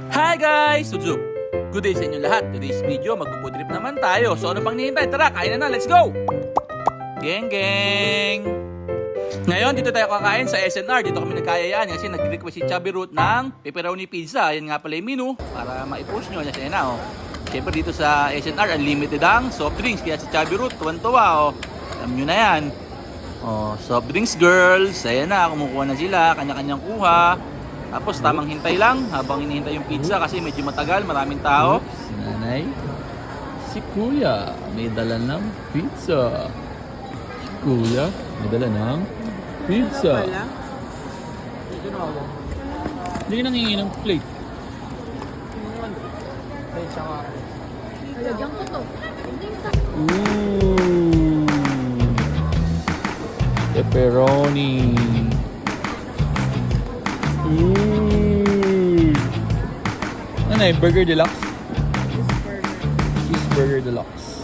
Hi guys! Suzup! Good day sa inyo lahat. Today's video, magpo-food trip naman tayo. So ano pang nihintay? Tara, kain na, let's go! Geng geng! Ngayon, dito tayo kakain sa SNR. Dito kami nagkayayaan kasi nag-request si Chubby Root ng pepperoni pizza. Yan nga pala yung menu para ma-post nyo. Yan na, oh. Siyempre dito sa SNR, unlimited ang soft drinks. Kaya si Chubby Root, tuwan-tuwa, oh. Alam nyo na yan. Oh, soft drinks girls. Ayan na, kumukuha na sila. Kanya-kanyang kuha. Tapos tamang hintay lang habang hinihintay yung pizza kasi medyo matagal, maraming tao. Si nanay, si kuya, may dala ng pizza. Si kuya, may dala ng pizza. Hindi ka nangingi ng plate. Lagyan ko to. Ooh. Pepperoni. Ooh. Ano eh, Burger Deluxe? Cheeseburger Deluxe.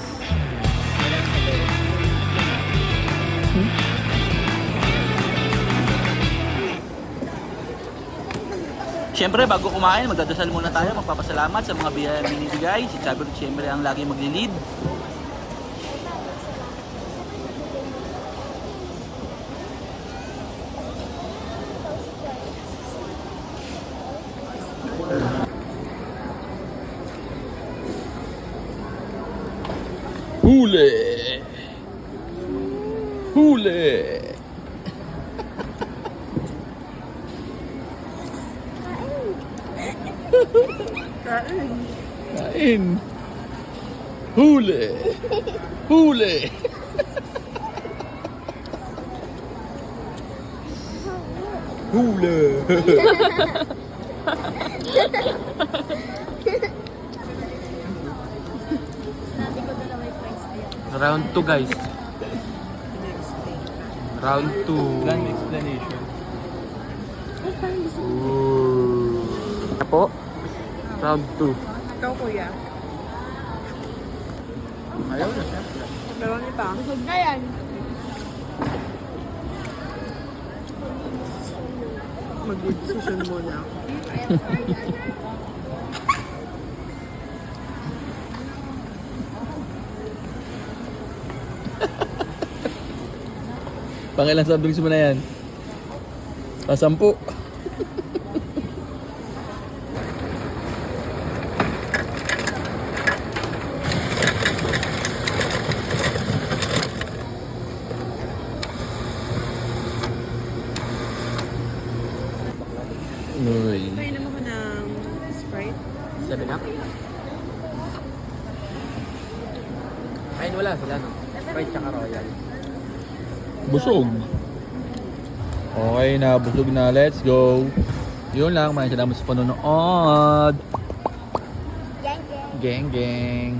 Siyempre, bago kumain, magdadasal muna tayo. Magpapasalamat sa mga biyayang binibigay. Si Chubby Root siyempre ang lagi maglilid. Huli! Huli! Kain! Huli! Huli! Huli! Sabi ko doon na may price din. Round 2 guys. Round 2. Grand explanation. Ay, parang gusto ko. Apo? Round 2. Ikaw, kuya. Ayaw na, siyempre. Pero ni pa. Busog na yan. Mag-decision muna. Pangilang soft drinks mo na yan? Pasampu. Uy. Kainom ako ng Sprite. 7 up? Ayun, wala sila, no? Sprite tsaka Royal. Busog. Okay na, busog na. Let's go. Yun lang, maraming salamat sa panonood. Gang, gang. Geng, geng.